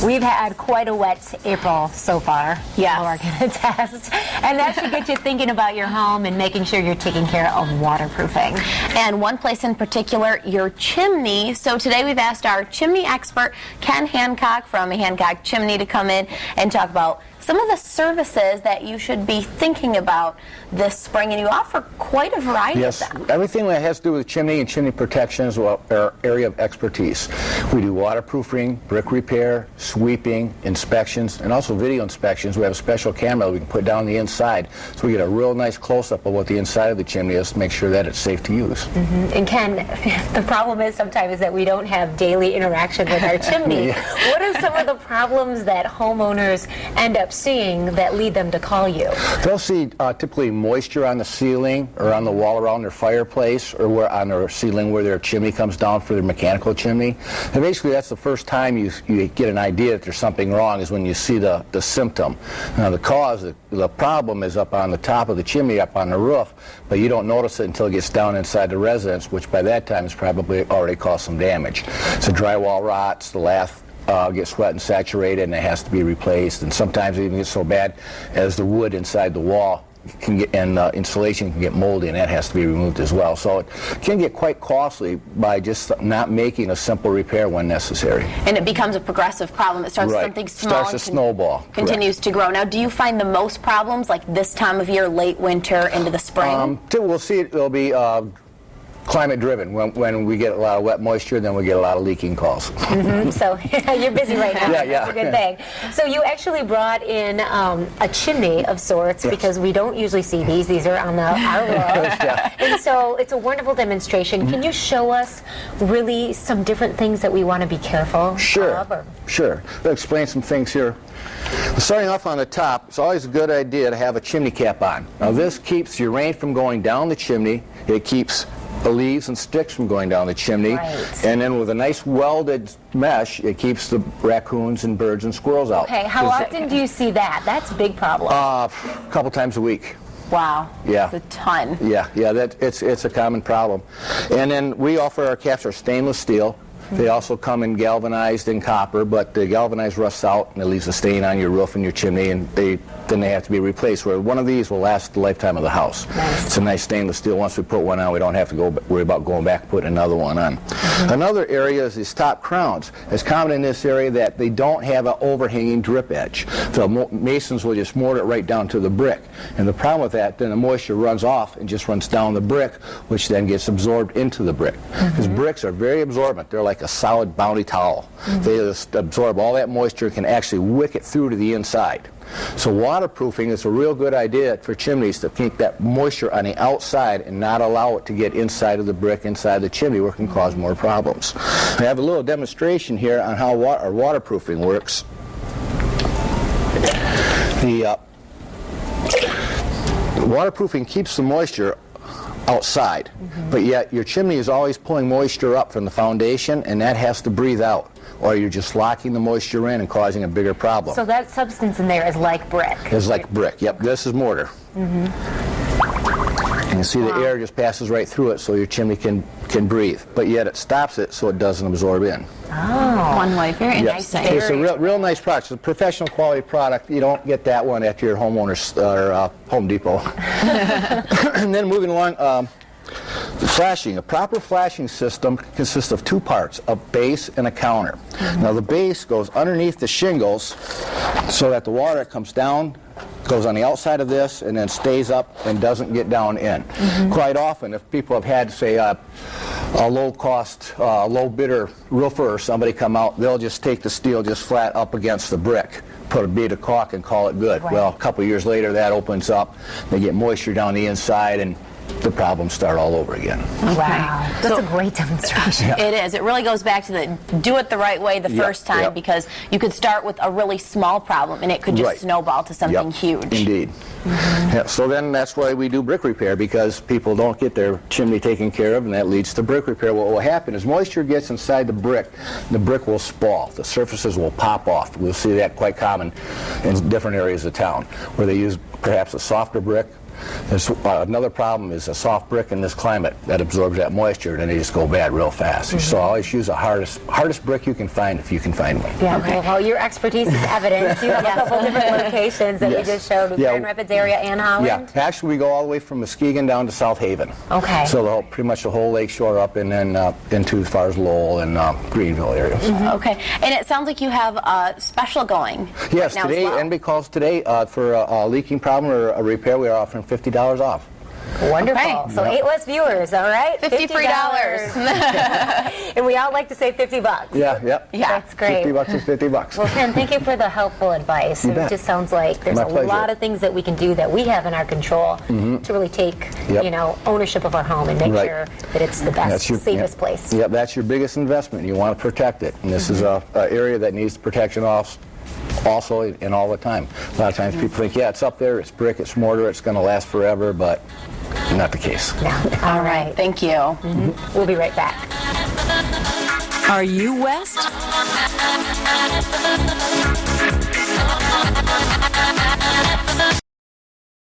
We've had quite a wet April so far. Yes. People are going to test. And that should get you thinking about your home and making sure you're taking care of waterproofing. And one place in particular, your chimney. So today we've asked our chimney expert, Ken Hancock from Hancock Chimney, to come in and talk about some of the services that you should be thinking about this spring, and you offer quite a variety of them. Everything that has to do with chimney and chimney protection is our area of expertise. We do waterproofing, brick repair, sweeping, inspections, and also video inspections. We have a special camera that we can put down the inside, so we get a real nice close-up of what the inside of the chimney is to make sure that it's safe to use. And Ken, the problem is sometimes that we don't have daily interaction with our chimney. What are some of the problems that homeowners end up seeing that lead them to call you? They'll see typically moisture on the ceiling or on the wall around their fireplace, or on their ceiling where their chimney comes down for their mechanical chimney. And basically that's the first time you get an idea that there's something wrong, is when you see the symptom. Now the problem is up on the top of the chimney, up on the roof, but you don't notice it until it gets down inside the residence, which by that time has probably already caused some damage. So drywall rots, the lath gets wet and saturated, and it has to be replaced. And sometimes it even gets so bad as the wood inside the wall can get, and insulation can get moldy, and that has to be removed as well. So it can get quite costly by just not making a simple repair when necessary. And it becomes a progressive problem. It starts with something small. Starts to snowball. Continues to grow. Now, do you find the most problems like this time of year, late winter into the spring? We'll see it'll be climate driven. When we get a lot of wet moisture, then we get a lot of leaking calls. So you're busy right now. Yeah. That's a good thing. So you actually brought in a chimney of sorts, because we don't usually see these. These are on our roof. And so it's a wonderful demonstration. Can you show us really some different things that we want to be careful of? Sure. I'll explain some things here. Starting off on the top, it's always a good idea to have a chimney cap on. Now this keeps your rain from going down the chimney. It keeps the leaves and sticks from going down the chimney. And then with a nice welded mesh, it keeps the raccoons and birds and squirrels out. Okay, how often do you see that? That's a big problem. A couple times a week. Wow. Yeah. That's a ton. Yeah, it's a common problem. And then we offer our caps are stainless steel. They also come in galvanized and copper, but the galvanized rusts out and it leaves a stain on your roof and your chimney, and then they have to be replaced. Where one of these will last the lifetime of the house. It's a nice stainless steel. Once we put one on, we don't have to worry about going back and putting another one on. Another area is these top crowns. It's common in this area that they don't have an overhanging drip edge. So masons will just mortar it right down to the brick. And the problem with that, then the moisture runs off and just runs down the brick, which then gets absorbed into the brick. Because bricks are very absorbent. They're like a solid bounty towel. They just absorb all that moisture and can actually wick it through to the inside. So waterproofing is a real good idea for chimneys to keep that moisture on the outside and not allow it to get inside of the brick, inside the chimney, where it can cause more problems. I have a little demonstration here on how our waterproofing works. The waterproofing keeps the moisture outside, but yet your chimney is always pulling moisture up from the foundation, and that has to breathe out, or you're just locking the moisture in and causing a bigger problem. So that substance in there is like brick. It's like brick. Yep, this is mortar. And you see the air just passes right through it, so your chimney can breathe, but yet it stops it so it doesn't absorb in. One way, very nice. It's a real nice product. It's a professional quality product. You don't get that one at your homeowner's or Home Depot. And then moving along, the flashing. A proper flashing system consists of two parts, a base and a counter. Now the base goes underneath the shingles so that the water that comes down goes on the outside of this and then stays up and doesn't get down in. Quite often, if people have had, say, a low-cost, low-bidder roofer or somebody come out, they'll just take the steel just flat up against the brick, put a bead of caulk and call it good. Well, a couple years later, that opens up, they get moisture down the inside, and the problems start all over again. Wow, that's a great demonstration. It is. It really goes back to the do it the right way the first time, because you could start with a really small problem and it could just snowball to something huge. Indeed. So then that's why we do brick repair, because people don't get their chimney taken care of, and that leads to brick repair. What will happen is moisture gets inside the brick will spall. The surfaces will pop off. We'll see that quite common in different areas of town where they use perhaps a softer brick There's another problem is a soft brick in this climate that absorbs that moisture, and they just go bad real fast. So always use the hardest brick you can find if you can find one. Yeah, okay. Well, your expertise is evident. You have a couple different locations that you just showed, Grand Rapids area and Holland. Yeah, actually we go all the way from Muskegon down to South Haven. Okay. So pretty much the whole lake shore up and then into as far as Lowell and Greenville areas. Okay, and it sounds like you have a special going. Yes, right now today, as well. and because today for a leaking problem or a repair, we are offering $50 off. Wonderful. Okay. So 8 less viewers, all right? $50 free dollars. And we all like to say $50. Yeah. That's great. $50 is $50. Well, Ken, thank you for the helpful advice. It bet. just sounds like there's My a pleasure. lot of things that we can do that we have in our control to really take, ownership of our home and make Right. sure that it's the best, safest place. Yep, that's your biggest investment. You want to protect it. And this is a area that needs protection also and all the time. A lot of times people think, yeah, it's up there, it's brick, it's mortar, it's going to last forever, but not the case. All right. Thank you. We'll be right back. Are you West?